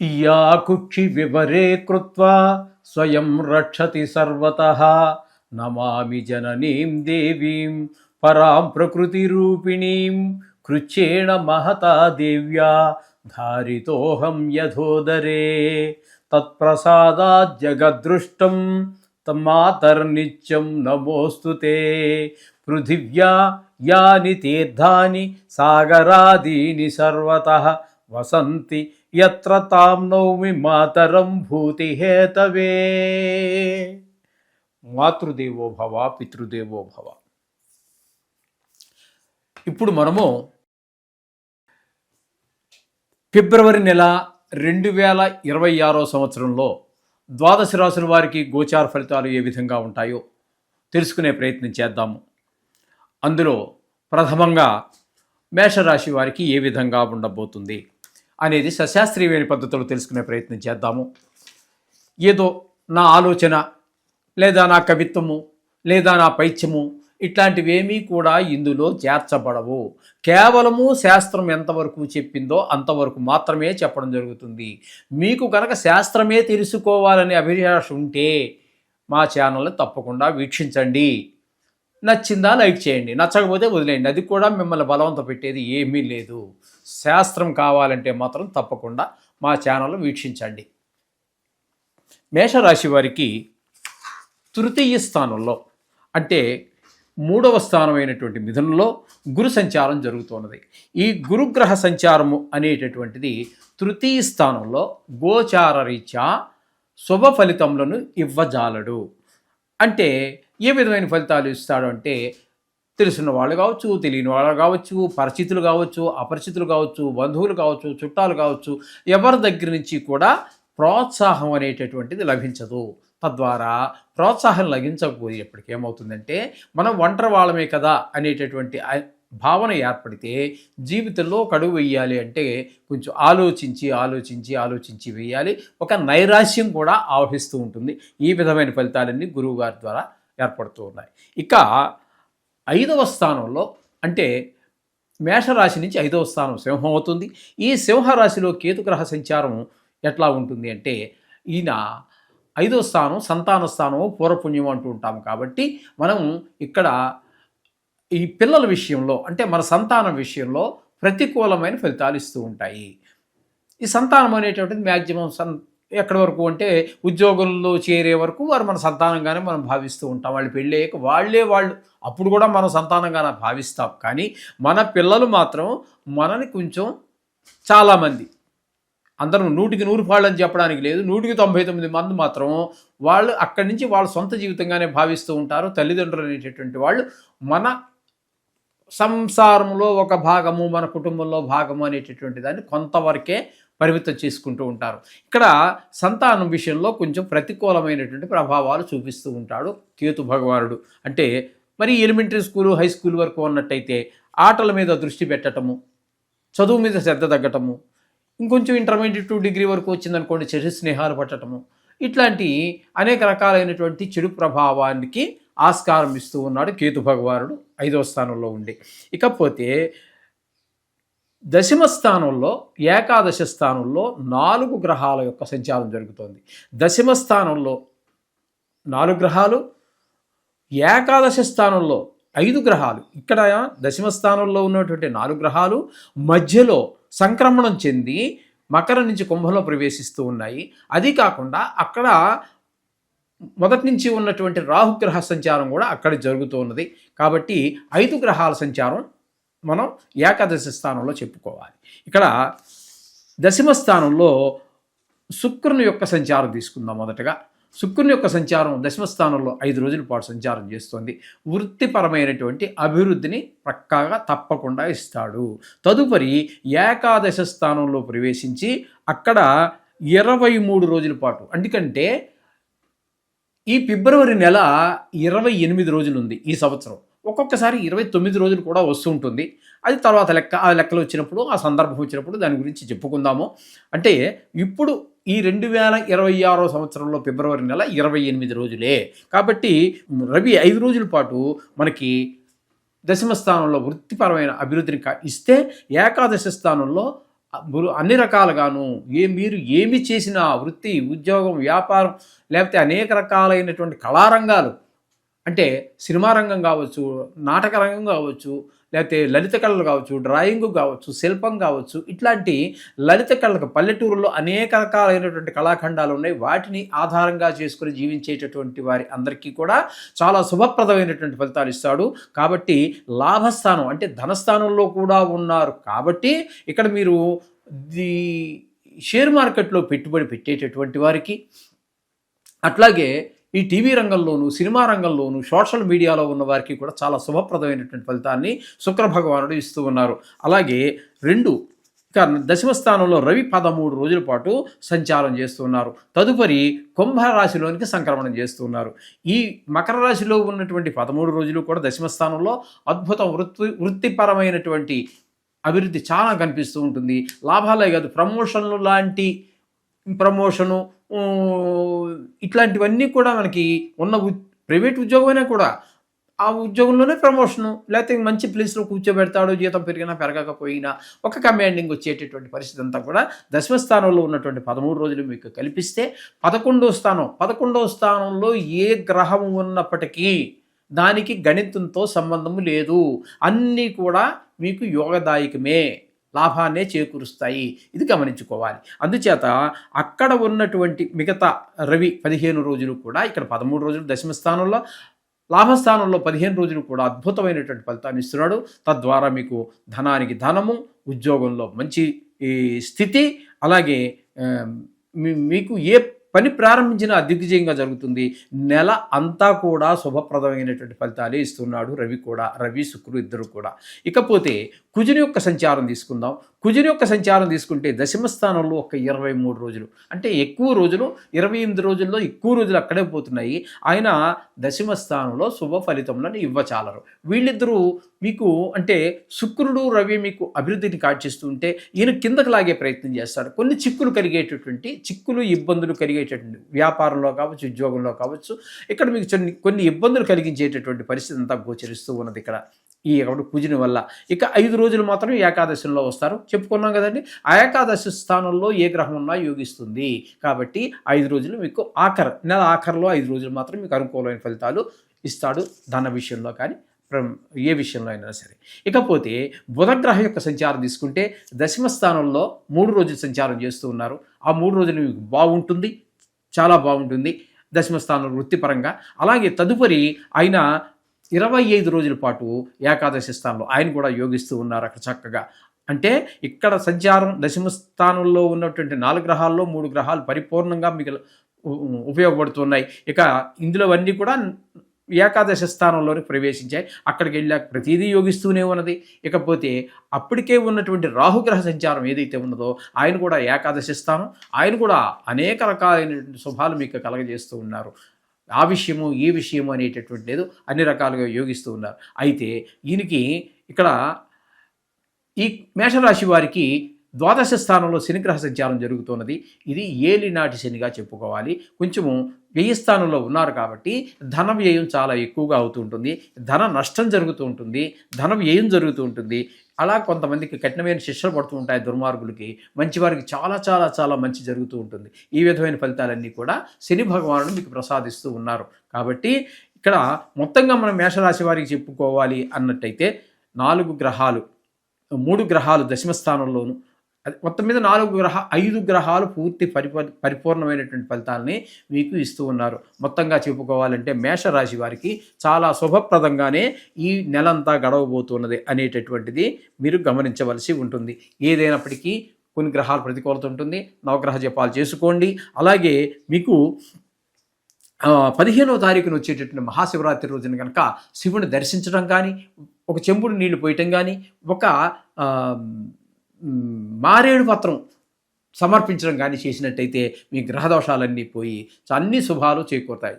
या कुक्षि विवरे कृत्वा स्वयं रक्षति सर्वतः नमामि जननीं देवीं परां प्रकृतिरूपिणीं कृच्छ्रेण महता देव्या धारितोऽहं यथोदरे तत्प्रसादात् जगद्दृष्टं तन्मातर्नित्यं नमोऽस्तु ते पृथिव्या यानि तीर्थानि सागरादीनि सर्वतः वसन्ति यत्र तां नौमि मातरं భూతి హేతవే. మాతృదేవో భవ పితృదేవో భవ. ఇప్పుడు మనము ఫిబ్రవరి నెల 2026 సంవత్సరంలో ద్వాదశ రాశుల వారికి గోచార ఫలితాలు ఏ విధంగా ఉంటాయో తెలుసుకునే ప్రయత్నం చేద్దాము. అందులో ప్రథమంగా మేషరాశి వారికి ఏ విధంగా ఉండబోతుంది అనేది సశాస్త్రీయమైన పద్ధతులు తెలుసుకునే ప్రయత్నం చేద్దాము. ఏదో నా ఆలోచన లేదా నా కవిత్వము లేదా నా పైత్యము ఇట్లాంటివేమీ కూడా ఇందులో చేర్చబడవు. కేవలము శాస్త్రం ఎంతవరకు చెప్పిందో అంతవరకు మాత్రమే చెప్పడం జరుగుతుంది. మీకు కనుక శాస్త్రమే తెలుసుకోవాలనే అభిలాష ఉంటే మా ఛానల్ని తప్పకుండా వీక్షించండి. నచ్చిందా లైక్ చేయండి, నచ్చకపోతే వదిలేయండి. అది కూడా మిమ్మల్ని బలవంత పెట్టేది ఏమీ లేదు. శాస్త్రం కావాలంటే మాత్రం తప్పకుండా మా ఛానల్ వీక్షించండి. మేషరాశి వారికి తృతీయ స్థానంలో అంటే 3వ స్థానమైనటువంటి మిథునంలో గురు సంచారం జరుగుతున్నది. ఈ గురుగ్రహ సంచారము అనేటటువంటిది తృతీయ స్థానంలో గోచార రీత్యా శుభ ఫలితములను ఇవ్వజాలడు. అంటే ఏ విధమైన ఫలితాలు ఇస్తాడు అంటే తెలిసిన వాళ్ళు కావచ్చు, తెలియని వాళ్ళు కావచ్చు, పరిచితులు కావచ్చు, అపరిచితులు కావచ్చు, బంధువులు కావచ్చు, చుట్టాలు కావచ్చు, ఎవరి దగ్గర నుంచి కూడా ప్రోత్సాహం అనేటటువంటిది లభించదు. తద్వారా ప్రోత్సాహం లభించకపోయేప్పటికీ ఏమవుతుందంటే మనం ఒంటరి వాళ్ళమే కదా అనేటటువంటి భావన ఏర్పడితే జీవితంలో కడుగు వేయాలి అంటే కొంచెం ఆలోచించి వేయాలి. ఒక నైరాశ్యం కూడా ఆవహిస్తూ ఉంటుంది. ఈ విధమైన ఫలితాలన్నీ గురువు గారి ద్వారా ఏర్పడుతూ ఉన్నాయి. ఇక 5వ స్థానంలో అంటే మేషరాశి నుంచి 5వ స్థానం సింహం అవుతుంది. ఈ సింహరాశిలో కేతుగ్రహ సంచారం ఎట్లా ఉంటుంది అంటే ఈయన 5వ స్థానం సంతాన స్థానము పూర్వపుణ్యం అంటూ ఉంటాము. కాబట్టి మనం ఇక్కడ ఈ పిల్లల విషయంలో అంటే మన సంతానం విషయంలో ప్రతికూలమైన ఫలితాలు ఇస్తూ ఉంటాయి. ఈ సంతానం అనేటువంటిది మ్యాక్సిమం ఎక్కడి వరకు అంటే ఉద్యోగంలో చేరే వరకు వారు మన సంతానంగానే మనం భావిస్తూ ఉంటాం. వాళ్ళు పెళ్ళయ్యాక వాళ్ళు అప్పుడు కూడా మన సంతానంగానే భావిస్తాం. కానీ మన పిల్లలు మాత్రం మనని కొంచెం చాలామంది, అందరం 100కి 100 పాళ్ళు అని చెప్పడానికి లేదు, 100కి 99 మంది మాత్రం వాళ్ళు అక్కడి నుంచి వాళ్ళ సొంత జీవితంగానే భావిస్తూ ఉంటారు. తల్లిదండ్రులు అనేటటువంటి వాళ్ళు మన సంసారంలో ఒక భాగము, మన కుటుంబంలో భాగము అనేటటువంటి దాన్ని కొంతవరకే పరిమితం చేసుకుంటూ ఉంటారు. ఇక్కడ సంతానం విషయంలో కొంచెం ప్రతికూలమైనటువంటి ప్రభావాలు చూపిస్తూ ఉంటాడు కేతు భగవానుడు. అంటే మరి ఎలిమెంటరీ స్కూలు, హై స్కూల్ వరకు ఉన్నట్టయితే ఆటల మీద దృష్టి పెట్టడము, చదువు మీద శ్రద్ధ తగ్గటము, ఇంకొంచెం ఇంటర్మీడియట్ టు డిగ్రీ వరకు వచ్చిందనుకోండి చెడు స్నేహాలు పట్టడము, ఇట్లాంటి అనేక రకాలైనటువంటి చెడు ప్రభావానికి ఆస్కారం ఇస్తూ ఉన్నాడు కేతు భగవానుడు 5వ స్థానంలో ఉండి. ఇకపోతే 10వ స్థానంలో ఏకాదశ స్థానంలో 4 గ్రహాల యొక్క సంచారం జరుగుతోంది. 10వ స్థానంలో 4 గ్రహాలు, ఏకాదశ స్థానంలో 5 గ్రహాలు. ఇక్కడ 10వ స్థానంలో ఉన్నటువంటి 4 గ్రహాలు మధ్యలో సంక్రమణం చెంది మకరం నుంచి కుంభంలో ప్రవేశిస్తూ ఉన్నాయి. అది కాకుండా అక్కడ మొదటి నుంచి ఉన్నటువంటి రాహుగ్రహ సంచారం కూడా అక్కడ జరుగుతూ ఉన్నది. కాబట్టి 5 గ్రహాల సంచారం మనం ఏకాదశి స్థానంలో చెప్పుకోవాలి. ఇక్కడ 10వ స్థానంలో శుక్రుని యొక్క సంచారం తీసుకుందాం. మొదటగా శుక్రుని యొక్క సంచారం 10వ స్థానంలో 5 రోజుల పాటు సంచారం చేస్తుంది. వృత్తిపరమైనటువంటి అభివృద్ధిని పక్కాగా తప్పకుండా ఇస్తాడు. తదుపరి ఏకాదశ స్థానంలో ప్రవేశించి అక్కడ 23 రోజుల పాటు, ఎందుకంటే ఈ ఫిబ్రవరి నెల 28 రోజులు ఉంది ఈ సంవత్సరం. ఒక్కొక్కసారి 29 రోజులు కూడా వస్తుంటుంది. అది తర్వాత ఆ లెక్కలు వచ్చినప్పుడు, ఆ సందర్భం వచ్చినప్పుడు దాని గురించి చెప్పుకుందాము. అంటే ఇప్పుడు ఈ 2026 సంవత్సరంలో ఫిబ్రవరి నెల 28 రోజులే. కాబట్టి రవి 5 రోజుల పాటు మనకి 10వ స్థానంలో వృత్తిపరమైన అభివృద్ధిని ఇస్తే, ఏకాదశ స్థానంలో అన్ని రకాలుగాను మీరు ఏమి చేసినా వృత్తి, ఉద్యోగం, వ్యాపారం లేకపోతే అనేక రకాలైనటువంటి కళారంగాలు అంటే సినిమా రంగం కావచ్చు, నాటక రంగం కావచ్చు, లేకపోతే లలిత కళలు కావచ్చు, డ్రాయింగు కావచ్చు, శిల్పం కావచ్చు, ఇట్లాంటి లలిత కళలకు పల్లెటూరులో అనేక రకాలైనటువంటి కళాఖండాలు ఉన్నాయి. వాటిని ఆధారంగా చేసుకొని జీవించేటటువంటి వారి అందరికీ కూడా చాలా శుభప్రదమైనటువంటి ఫలితాలు ఇస్తాడు. కాబట్టి లాభస్థానం అంటే ధనస్థానంలో కూడా ఉన్నారు కాబట్టి ఇక్కడ మీరు ది షేర్ మార్కెట్లో పెట్టుబడి పెట్టేటటువంటి వారికి, అట్లాగే ఈ టీవీ రంగంలోను, సినిమా రంగంలోను, సోషల్ మీడియాలో ఉన్న వారికి కూడా చాలా శుభప్రదమైనటువంటి ఫలితాన్ని శుక్ర భగవానుడు ఇస్తూ ఉన్నారు. అలాగే ఇక దశమ స్థానంలో రవి 13 రోజుల పాటు సంచారం చేస్తున్నారు. తదుపరి కుంభరాశిలోనికి సంక్రమణం చేస్తున్నారు. ఈ మకర రాశిలో ఉన్నటువంటి 13 రోజులు కూడా దశమ స్థానంలో అద్భుతం వృత్తిపరమైనటువంటి అభివృద్ధి చాలా కనిపిస్తూ ఉంటుంది. లాభాలే కాదు, ప్రమోషను ఇట్లాంటివన్నీ కూడా మనకి ఉన్న ప్రైవేట్ ఉద్యోగమైనా కూడా ఆ ఉద్యోగంలోనే ప్రమోషను, లేకపోతే మంచి ప్లేస్లో కూర్చోబెడతాడు, జీతం పెరిగినా పెరగకపోయినా ఒక కమాండింగ్ వచ్చేటటువంటి పరిస్థితి అంతా కూడా దశమ స్థానంలో ఉన్నటువంటి 13 రోజులు మీకు కల్పిస్తే 11వ స్థానంలో ఏ గ్రహం ఉన్నప్పటికీ దానికి గణితంతో సంబంధము లేదు. అన్నీ కూడా మీకు యోగదాయకమే, లాభాన్నే చేకూరుస్తాయి. ఇది గమనించుకోవాలి. అందుచేత అక్కడ ఉన్నటువంటి మిగతా రవి 15 రోజులు కూడా ఇక్కడ 13 రోజులు దశమ స్థానంలో, లాభస్థానంలో 15 రోజులు కూడా అద్భుతమైనటువంటి ఫలితాన్ని ఇస్తున్నాడు. తద్వారా మీకు ధనానికి ధనము, ఉద్యోగంలో మంచి స్థితి, అలాగే మీకు ఏ పని ప్రారంభించిన దిగ్విజయంగా జరుగుతుంది. నెల అంతా కూడా శుభప్రదమైనటువంటి ఫలితాలే ఇస్తున్నాడు రవి శుక్రుడు ఇద్దరు కూడా. ఇకపోతే కుజుని యొక్క సంచారం తీసుకుందాం. కుజుని యొక్క సంచారం తీసుకుంటే దశమ స్థానంలో ఒక 23 రోజులు, అంటే ఎక్కువ రోజులు, 28 రోజుల్లో ఎక్కువ రోజులు అక్కడే పోతున్నాయి. ఆయన దశమ స్థానంలో శుభ ఫలితములను ఇవ్వచాలరు. వీళ్ళిద్దరూ మీకు అంటే శుక్రుడు రవి మీకు అభివృద్ధిని కాడ్చేస్తూ ఉంటే ఈయన కిందకు లాగే ప్రయత్నం చేస్తాడు. కొన్ని చిక్కులు ఇబ్బందులు కలిగేటటువంటి వ్యాపారంలో కావచ్చు, ఉద్యోగంలో కావచ్చు, ఇక్కడ మీకు కొన్ని ఇబ్బందులు కలిగించేటటువంటి పరిస్థితి అంతా గోచరిస్తూ ఉన్నది ఇక్కడ ఈ కుజుని వల్ల. ఇక 5 రోజులు మాత్రం ఏకాదశిలో వస్తారు, చెప్పుకున్నాం కదండి. ఆ ఏకాదశి స్థానంలో ఏ గ్రహం ఉన్నా యోగిస్తుంది. కాబట్టి 5 రోజులు మీకు నెల ఆఖరిలో 5 రోజులు మాత్రం మీకు అనుకూలమైన ఫలితాలు ఇస్తాడు, ధన విషయంలో కానీ ఏ విషయంలో అయినా సరే. ఇకపోతే బుధగ్రహం యొక్క సంచారం తీసుకుంటే దశమ స్థానంలో 3 రోజులు సంచారం చేస్తూ ఉన్నారు. ఆ 3 రోజులు మీకు బాగుంటుంది, చాలా బాగుంటుంది దశమ స్థానం వృత్తిపరంగా. అలాగే తదుపరి ఆయన 25 రోజుల పాటు ఏకాదశి స్థానంలో ఆయన కూడా యోగిస్తూ ఉన్నారు అక్కడ చక్కగా. అంటే ఇక్కడ సంచారం దశమ స్థానంలో ఉన్నటువంటి 4 గ్రహాల్లో 3 గ్రహాలు పరిపూర్ణంగా మీకు ఉపయోగపడుతున్నాయి. ఇక ఇందులో అన్నీ కూడా ఏకాదశి స్థానంలోకి ప్రవేశించాయి. అక్కడికి వెళ్ళాక ప్రతిదీ యోగిస్తూనే ఉన్నది. ఇకపోతే అప్పటికే ఉన్నటువంటి రాహుగ్రహ సంచారం ఏదైతే ఉన్నదో ఆయన కూడా ఏకాదశి స్థానం, ఆయన కూడా అనేక రకాలైనటువంటి శుభాలు మీకు కలగజేస్తూ ఉన్నారు. ఆ విషయము ఈ విషయము అనేటటువంటి లేదు, అన్ని రకాలుగా యోగిస్తూ ఉన్నారు. అయితే ఈయనకి ఇక్కడ ఈ మేషరాశి వారికి ద్వాదశ స్థానంలో శనిగ్రహ సంచారం జరుగుతున్నది. ఇది ఏలినాటి శనిగా చెప్పుకోవాలి. కొంచెము వ్యయ స్థానంలో ఉన్నారు కాబట్టి ధన వ్యయం చాలా ఎక్కువగా అవుతూ ఉంటుంది, ధన నష్టం జరుగుతూ ఉంటుంది, ధన వ్యయం జరుగుతూ ఉంటుంది. అలా కొంతమందికి కఠినమైన శిక్షలు పడుతూ ఉంటాయి దుర్మార్గులకి, మంచివారికి చాలా చాలా చాలా మంచి జరుగుతూ ఉంటుంది. ఈ విధమైన ఫలితాలన్నీ కూడా శని భగవానుడు మీకు ప్రసాదిస్తూ ఉన్నారు. కాబట్టి ఇక్కడ మొత్తంగా మనం మేషరాశి వారికి చెప్పుకోవాలి అన్నట్టయితే 3 గ్రహాలు దశమ స్థానంలోను, మొత్తం మీద 5 గ్రహాలు పూర్తి పరిపూర్ణమైనటువంటి ఫలితాలని మీకు ఇస్తూ ఉన్నారు. మొత్తంగా చెప్పుకోవాలంటే మేషరాశి వారికి చాలా శుభప్రదంగానే ఈ నెలంతా గడవబోతున్నది అనేటటువంటిది మీరు గమనించవలసి ఉంటుంది. ఏదైనప్పటికీ కొన్ని గ్రహాలు ప్రతికూలత ఉంటుంది, నవగ్రహ జపాలు చేసుకోండి. అలాగే మీకు 15వ తారీఖున వచ్చేటటువంటి మహాశివరాత్రి రోజున కనుక శివుని దర్శించడం కానీ, ఒక చెంబుడు నీళ్లు పోయటం కానీ, ఒక మారేడు పత్రం సమర్పించడం కానీ చేసినట్టయితే మీ గ్రహదోషాలన్నీ పోయి అన్ని శుభాలు చేకూరుతాయి.